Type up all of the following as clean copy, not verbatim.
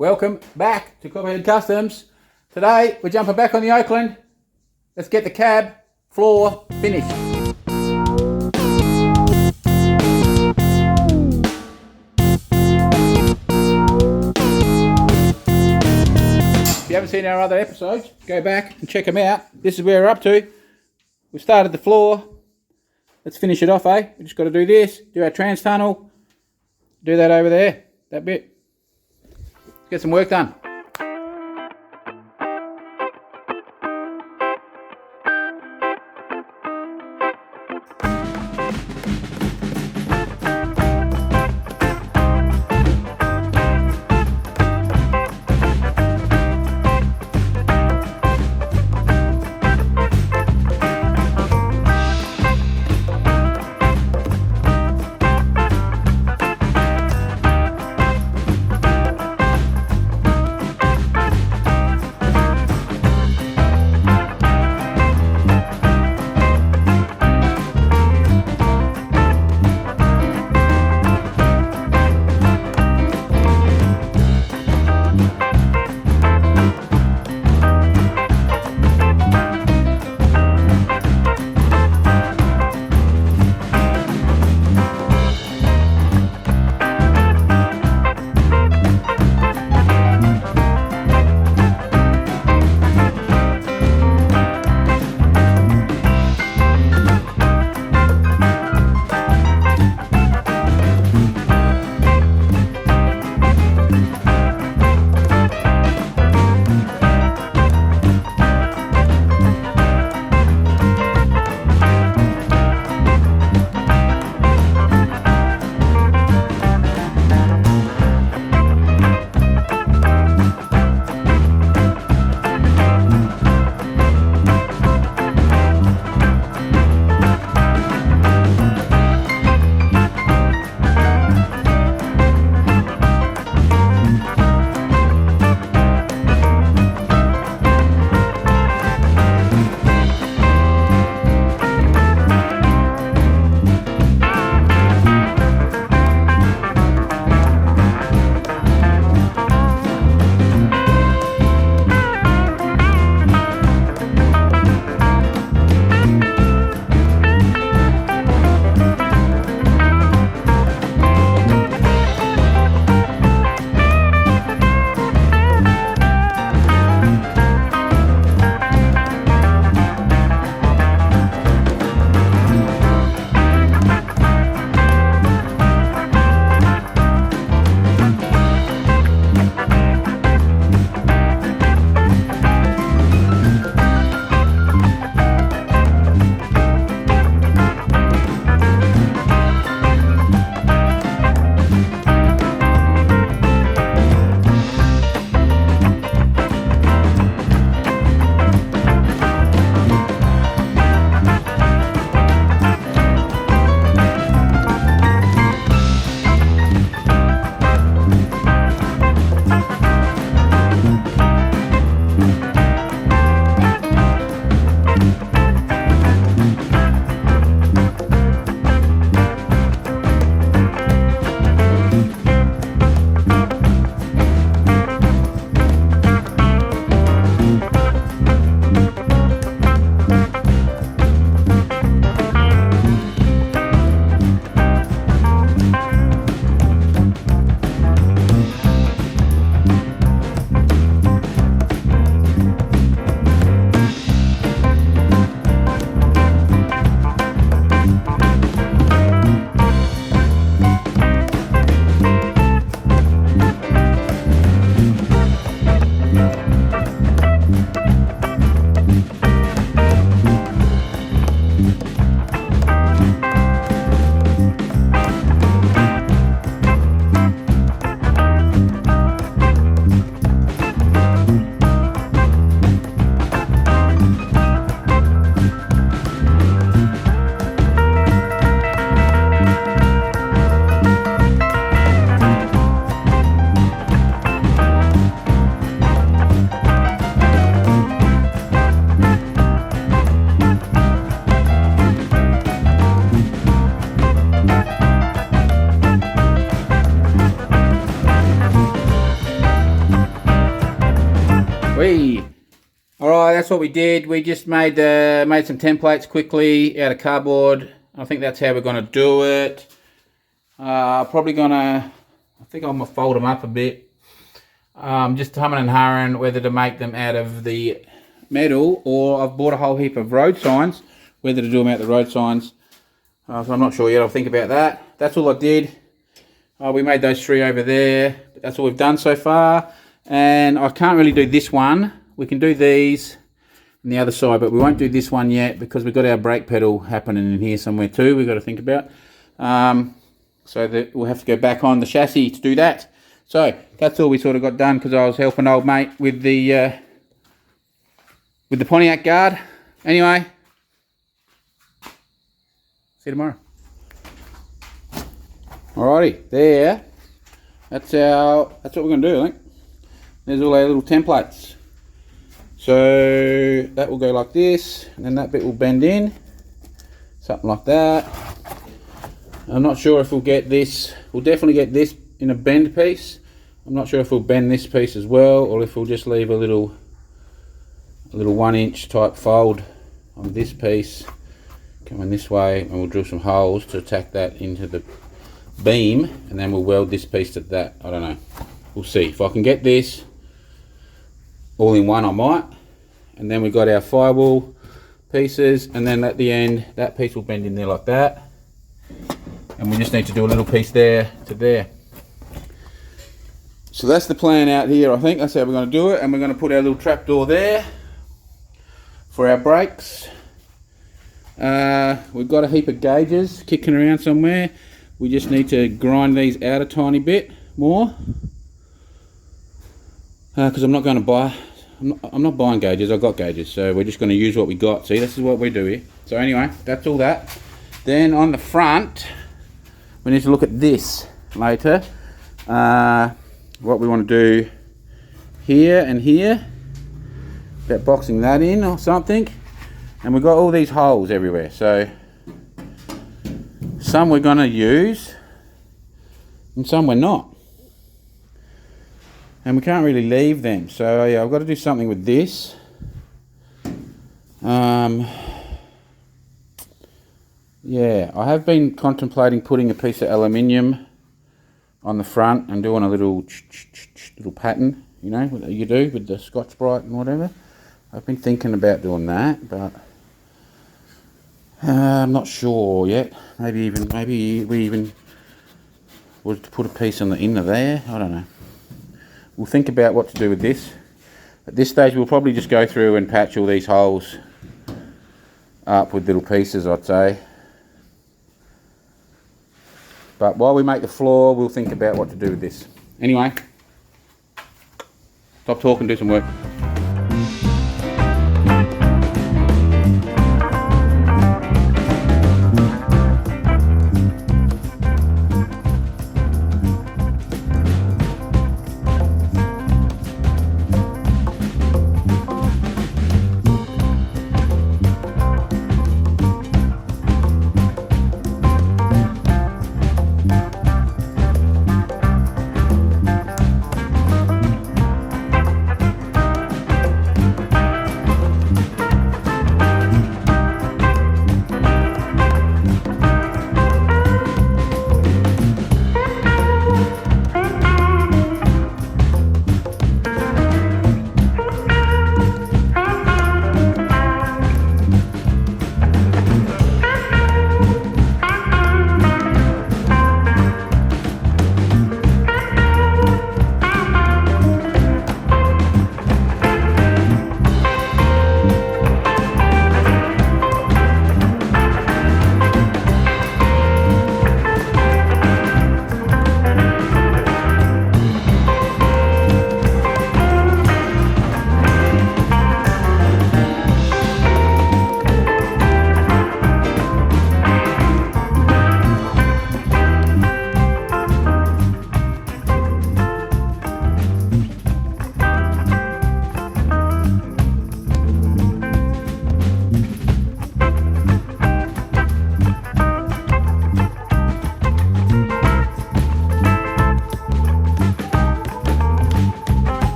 Welcome back to Cockpit Customs. Today we're jumping back on the Oakland. Let's get the cab floor finished. If you haven't seen our other episodes, go back and check them out. This is where we're up to. We started the floor. Let's finish it off, eh? We just got to do this, do our trans tunnel, do that over there, that bit. Get some work done. Alright, that's what we did. We just made some templates quickly out of cardboard. I think that's how we're going to do it. I think I'm going to fold them up a bit. Just humming and hurrying whether to make them out of the metal, or I've bought a whole heap of road signs, whether to do them out of the road signs. So I'm not sure yet. I'll think about that. That's all I did. We made those 3 over there. That's all we've done so far. And I can't really do this one. We can do these on the other side, but we won't do this one yet because we've got our brake pedal happening in here somewhere too. We've got to think about. So that we'll have to go back on the chassis to do that. So that's all we sort of got done because I was helping old mate with the Pontiac guard. Anyway, see you tomorrow. Alrighty, there. That's what we're gonna do, I think. There's all our little templates. So that will go like this, and then that bit will bend in, something like that. I'm not sure if we'll get this. We'll definitely get this in a bend piece. I'm not sure if we'll bend this piece as well, or if we'll just leave a little 1-inch type fold on this piece coming this way, and we'll drill some holes to attack that into the beam, and then we'll weld this piece to that. I don't know. We'll see. If I can get this all in one, I might. And then we've got our firewall pieces, and then at the end that piece will bend in there like that, and we just need to do a little piece there to there. So that's the plan out here. I think that's how we're going to do it, and we're going to put our little trapdoor there for our brakes. We've got a heap of gauges kicking around somewhere. We just need to grind these out a tiny bit more, because I'm not going to buy. I'm not buying gauges. I've got gauges, so we're just going to use what we got. See, this is what we do here. So anyway, that's all that. Then on the front, we need to look at this later. What we want to do here and here, about boxing that in or something. And we've got all these holes everywhere. So some we're going to use, and some we're not. And we can't really leave them, so yeah, I've got to do something with this. Yeah, I have been contemplating putting a piece of aluminium on the front and doing a little pattern, you know, what you do with the Scotch-Brite and whatever. I've been thinking about doing that, but I'm not sure yet. Maybe we even would put a piece on the inner there. I don't know. We'll think about what to do with this. At this stage we'll probably just go through and patch all these holes up with little pieces, I'd say. But while we make the floor, we'll think about what to do with this. Anyway, stop talking, do some work.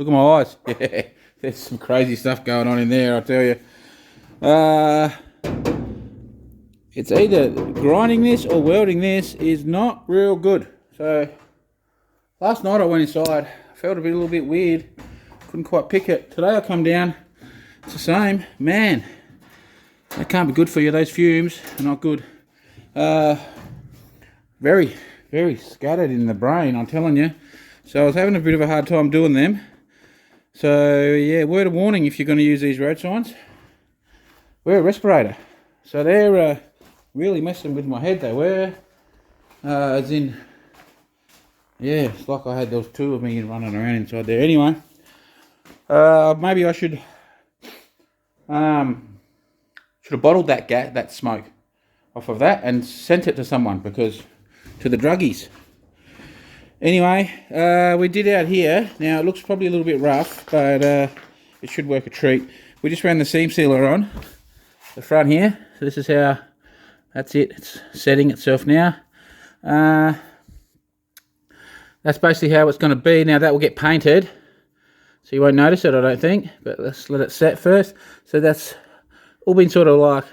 Look at my eyes. Yeah, there's some crazy stuff going on in there, I tell you. It's either grinding this or welding this is not real good. So last night I went inside, felt a little bit weird, couldn't quite pick it. Today I come down, it's the same. Man, that can't be good for you. Those fumes are not good. Very, very scattered in the brain, I'm telling you. So I was having a bit of a hard time doing them. So yeah, word of warning if you're going to use these road signs, wear a respirator. So they're really messing with my head, they were. As in, yeah, it's like I had those two of me running around inside there. Anyway, maybe I should have bottled that smoke off of that and sent it to someone, because to the druggies. Anyway, we did out here. Now it looks probably a little bit rough, but it should work a treat. We just ran the seam sealer on the front here. So this is how, that's it. It's setting itself now. That's basically how it's going to be. Now that will get painted, so you won't notice it, I don't think. But let's let it set first. So that's all been sort of like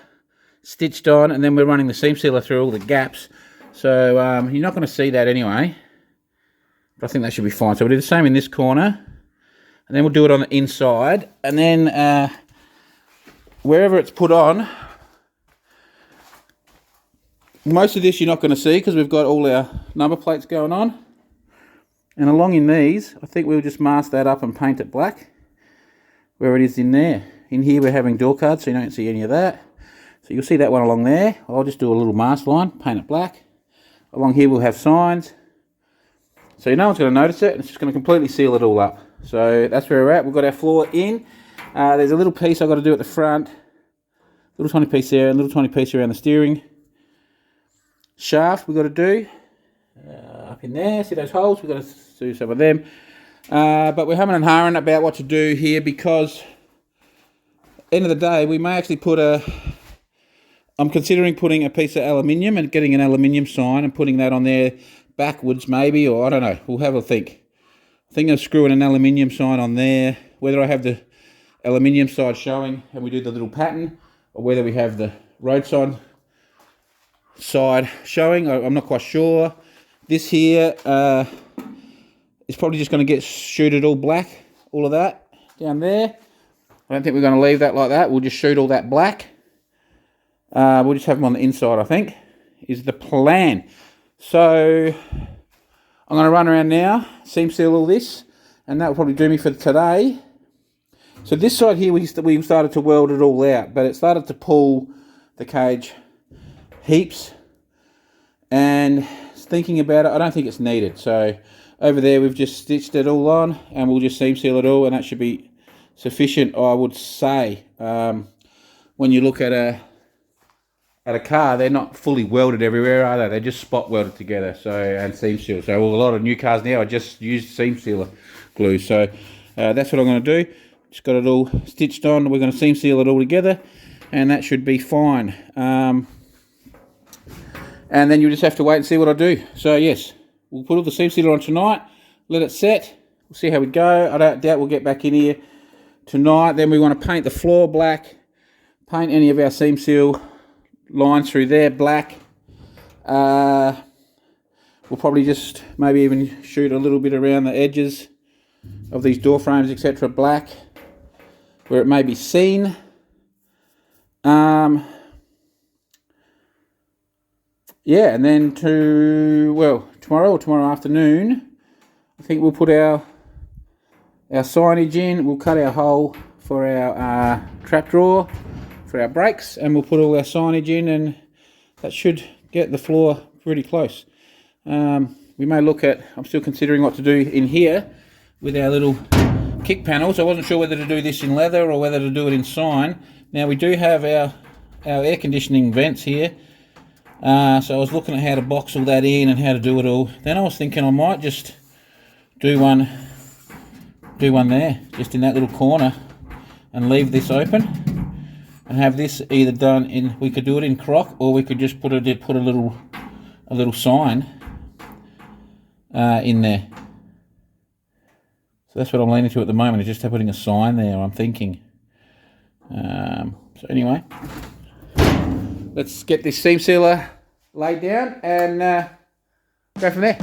stitched on, and then we're running the seam sealer through all the gaps. So you're not going to see that anyway. But I think that should be fine. So we'll do the same in this corner, and then we'll do it on the inside, and then wherever it's put on, most of this you're not going to see because we've got all our number plates going on. And along in these, I think we'll just mask that up and paint it black where it is in there. In here we're having door cards, so you don't see any of that. So you'll see that one along there. I'll just do a little mask line, paint it black. Along here we'll have signs. So no one's going to notice it, and it's just going to completely seal it all up. So that's where we're at. We've got our floor in. There's a little piece I've got to do at the front. Little tiny piece there, and a little tiny piece around the steering shaft we've got to do. Up in there, see those holes? We've got to do some of them. But we're humming and hawing about what to do here, because end of the day, we may actually put I'm considering putting a piece of aluminium and getting an aluminium sign and putting that on there backwards maybe, or I don't know, we'll have a think. I think I'm screwing an aluminium sign on there, whether I have the aluminium side showing and we do the little pattern, or whether we have the road sign side showing. I'm not quite sure. This here is probably just going to get shooted all black, all of that down there. I don't think we're going to leave that like that. We'll just shoot all that black. We'll just have them on the inside, I think, is the plan. So I'm going to run around now, seam seal all this, and that will probably do me for today. So this side here, we started to weld it all out, but it started to pull the cage heaps, and thinking about it, I don't think it's needed. So over there we've just stitched it all on, and we'll just seam seal it all, and that should be sufficient, I would say. When you look at a car, they're not fully welded everywhere, are they? They're just spot welded together, so, and seam seal. So a lot of new cars now, I just use seam sealer glue. So that's what I'm going to do. Just got it all stitched on. We're going to seam seal it all together, and that should be fine. And then you just have to wait and see what I do. So yes, we'll put all the seam sealer on tonight, let it set. We'll see how we go. I don't doubt we'll get back in here tonight. Then we want to paint the floor black, paint any of our seam seal lines through there black. We'll probably just maybe even shoot a little bit around the edges of these door frames, etc., black, where it may be seen. Yeah, and then tomorrow or tomorrow afternoon, I think we'll put our signage in. We'll cut our hole for our trap drawer for our brakes, and we'll put all our signage in, and that should get the floor pretty close. We may look at, I'm still considering what to do in here with our little kick panels. I wasn't sure whether to do this in leather or whether to do it in sign. Now we do have our air conditioning vents here, so I was looking at how to box all that in and how to do it all. Then I was thinking I might just do one there, just in that little corner, and leave this open, and have this either done in, we could do it in crock, or we could just put a little sign in there. So that's what I'm leaning to at the moment, is just putting a sign there, I'm thinking. So anyway, let's get this seam sealer laid down and go from there.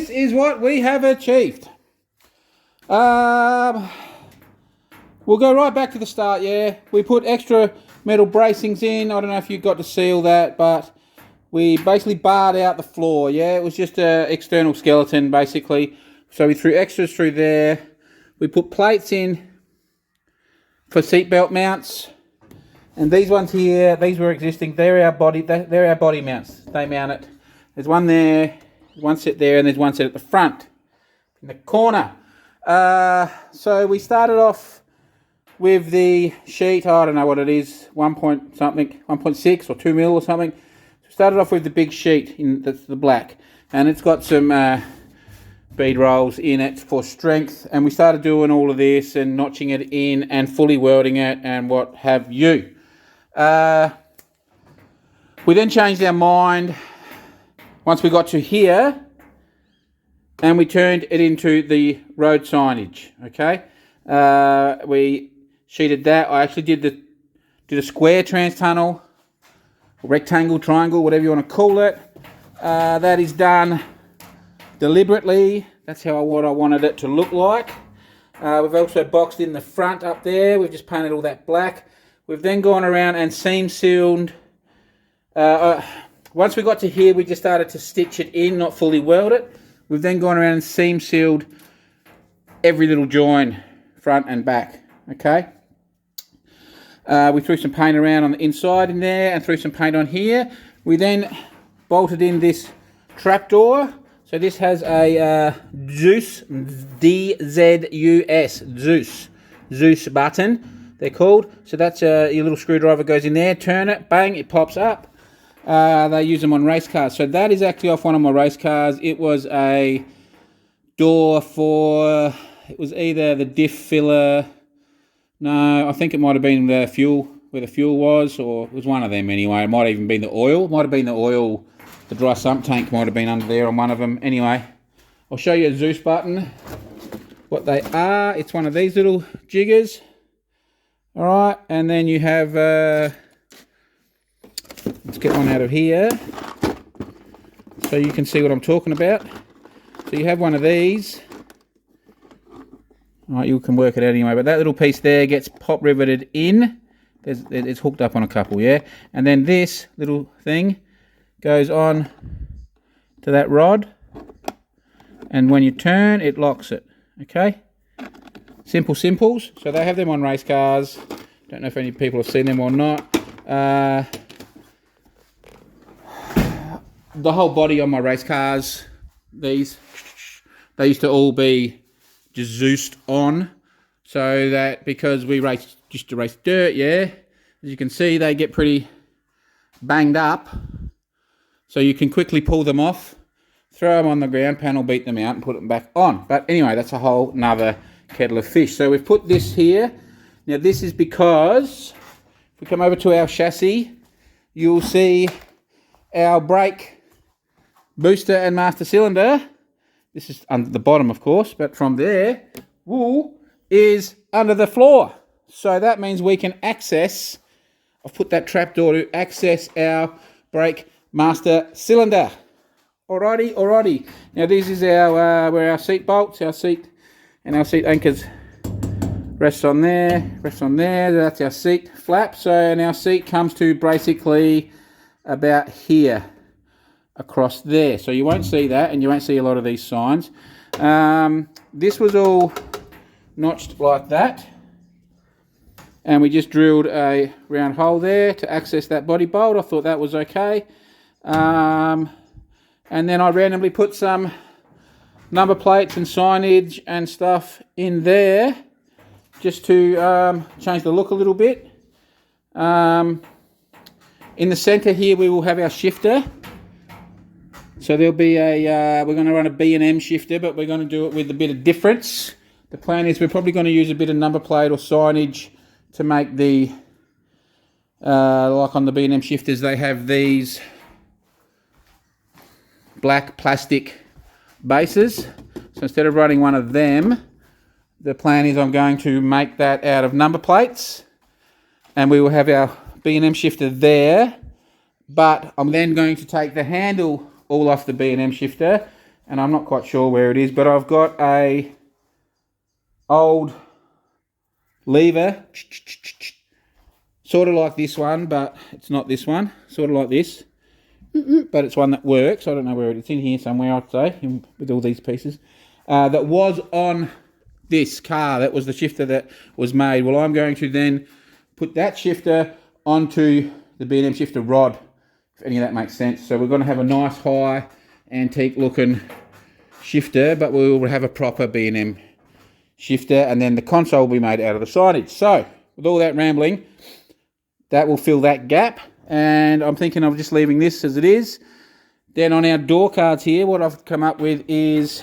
this is what we have achieved. We'll go right back to the start, yeah. We put extra metal bracings in. I don't know if you got to seal that, but we basically barred out the floor, yeah. It was just an external skeleton, basically. So we threw extras through there. We put plates in for seatbelt mounts. And these ones here, these were existing. They're our body mounts. They mount it. There's one there, one set there, and there's one set at the front, in the corner. So we started off with the sheet. I don't know what it is, 1 point something, 1.6 or 2 mil or something. So started off with the big sheet, that's the black, and it's got some bead rolls in it for strength. And we started doing all of this and notching it in and fully welding it and what have you. We then changed our mind once we got to here, and we turned it into the road signage. Okay, we sheeted that. I actually did a square trans tunnel, rectangle, triangle, whatever you want to call it. That is done deliberately. That's what I wanted it to look like. We've also boxed in the front up there. We've just painted all that black. We've then gone around and seam sealed. Once we got to here, we just started to stitch it in, not fully weld it. We've then gone around and seam sealed every little join, front and back. Okay. We threw some paint around on the inside in there and threw some paint on here. We then bolted in this trapdoor. So this has a Zeus, D-Z-U-S, Zeus button, they're called. So that's your little screwdriver goes in there, turn it, bang, it pops up. They use them on race cars. So that is actually off one of my race cars. It was a door for, it was either the diff filler, no, I think it might have been the fuel, where the fuel was, or it was one of them anyway. It might have even been the oil, might have been the oil, the dry sump tank might have been under there on one of them. Anyway, I'll show you a Zeus button, what they are. It's one of these little jiggers. All right, and then you have, let's get one out of here so you can see what I'm talking about. So you have one of these. All right, you can work it out anyway, but that little piece there gets pop riveted in. It's hooked up on a couple, yeah? And then this little thing goes on to that rod, and when you turn, it locks it, okay? Simple simples. So they have them on race cars. Don't know if any people have seen them or not. The whole body on my race cars, they used to all be just Zeused on, so that because we used to race dirt, yeah, as you can see, they get pretty banged up. So you can quickly pull them off, throw them on the ground, panel beat them out and put them back on. But anyway, that's a whole nother kettle of fish. So we've put this here. Now this is because, if we come over to our chassis, you'll see our brake booster and master cylinder. This is under the bottom, of course, but from there, wool is under the floor. So that means we can access, I've put that trapdoor to access our brake master cylinder. Alrighty. Now this is our where our seat bolts, our seat anchors rests on there. That's our seat flap. So and our seat comes to basically about here, across there. So you won't see that, and you won't see a lot of these signs. This was all notched like that, and we just drilled a round hole there to access that body bolt. I thought that was okay. And then I randomly put some number plates and signage and stuff in there just to change the look a little bit. In the center here we will have our shifter. So there'll be a, we're going to run a B&M shifter, but we're going to do it with a bit of difference. The plan is we're probably going to use a bit of number plate or signage to make the, like on the B&M shifters, they have these black plastic bases. So instead of running one of them, the plan is I'm going to make that out of number plates, and we will have our B&M shifter there. But I'm then going to take the handle all off the B&M shifter and I'm not quite sure where it is, but I've got a old lever, sort of like this one, but it's not this one, sort of like this, but it's one that works. I don't know where it's in here somewhere, I'd say, with all these pieces, that was on this car. That was the shifter that was made. Well, I'm going to then put that shifter onto the B&M shifter rod, if any of that makes sense. So we're going to have a nice high antique looking shifter, but we will have a proper B&M shifter, and then the console will be made out of the signage. So with all that rambling, that will fill that gap, and I'm thinking of just leaving this as it is. Then on our door cards here, what I've come up with is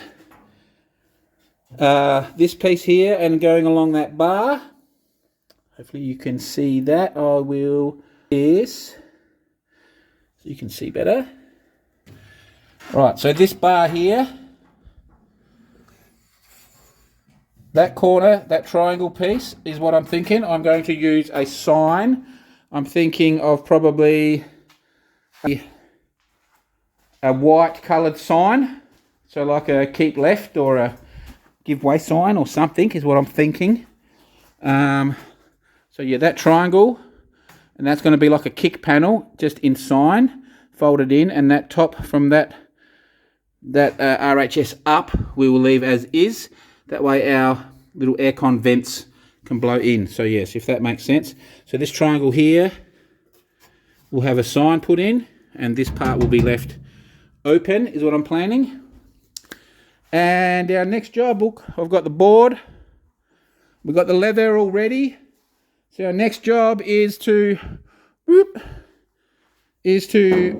this piece here, and going along that bar, hopefully you can see that. I will this so you can see better. Right, so this bar here, that corner, that triangle piece is what I'm thinking. I'm going to use a sign. I'm thinking of probably a white coloured sign, so like a keep left or a give way sign or something is what I'm thinking. So yeah, that triangle, and that's going to be like a kick panel just in sign, folded in, and that top from that RHS up we will leave as is. That way our little aircon vents can blow in. So yes, if that makes sense. So this triangle here will have a sign put in, and this part will be left open is what I'm planning. And our next job, look, I've got the board, we've got the leather already. So our next job is to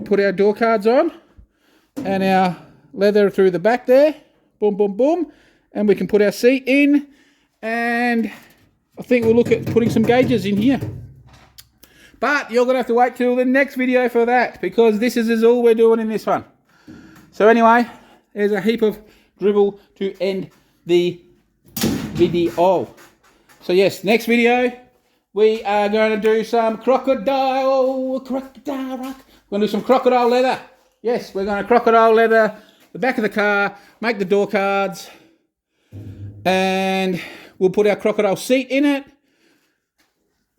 put our door cards on and our leather through the back there, boom, boom, boom, and we can put our seat in, and I think we'll look at putting some gauges in here. But you're going to have to wait till the next video for that, because this is all we're doing in this one. So anyway, there's a heap of dribble to end the video. So yes, next video, we are going to do some crocodile rock. We're going to do some crocodile leather. Yes, we're going to crocodile leather the back of the car, make the door cards, and we'll put our crocodile seat in it,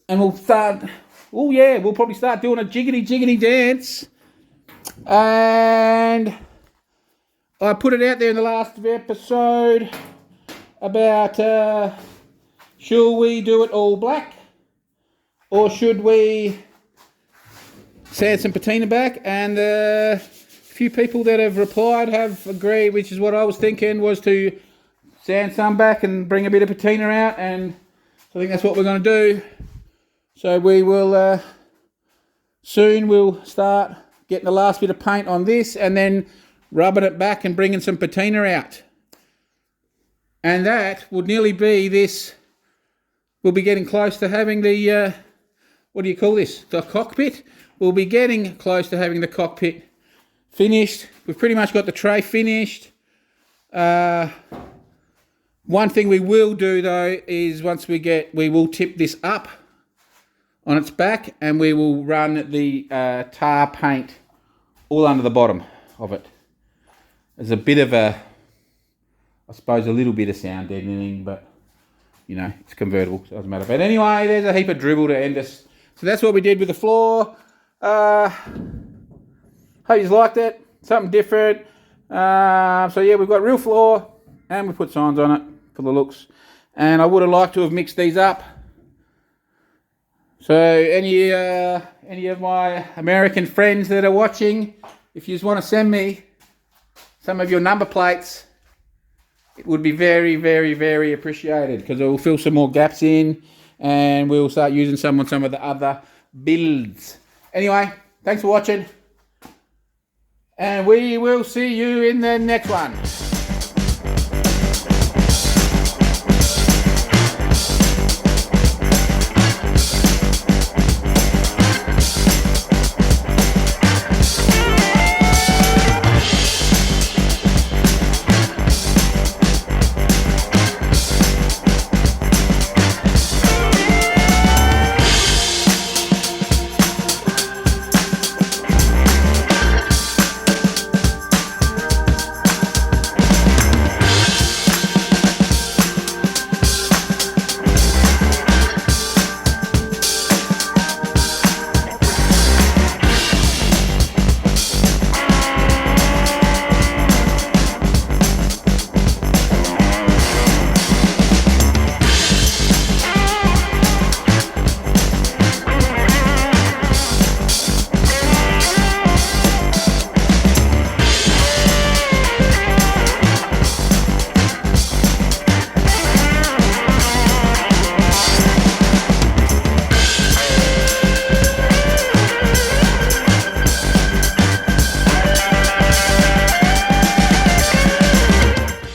and we'll start, oh yeah, we'll probably start doing a jiggity dance. And I put it out there in the last episode about should we do it all black or should we sand some patina back, and a few people that have replied have agreed, which is what I was thinking, was to sand some back and bring a bit of patina out, and I think that's what we're going to do. So we will soon we'll start getting the last bit of paint on this and then rubbing it back and bringing some patina out. And that would nearly be this. We'll be getting close to having the, what do you call this? The cockpit. We'll be getting close to having the cockpit finished. We've pretty much got the tray finished. One thing we will do though is we will tip this up on its back, and we will run the tar paint all under the bottom of it. There's a bit of a, I suppose, a little bit of sound deadening, but you know, it's convertible, so it doesn't matter. But anyway, there's a heap of dribble to end us. So that's what we did with the floor. Hope you liked it. Something different. So yeah, we've got real floor, and we put signs on it for the looks. And I would have liked to have mixed these up. So any of my American friends that are watching, if you just want to send me some of your number plates, it would be very, very, very appreciated, because it will fill some more gaps in, and we'll start using some on some of the other builds. Anyway, thanks for watching, and we will see you in the next one.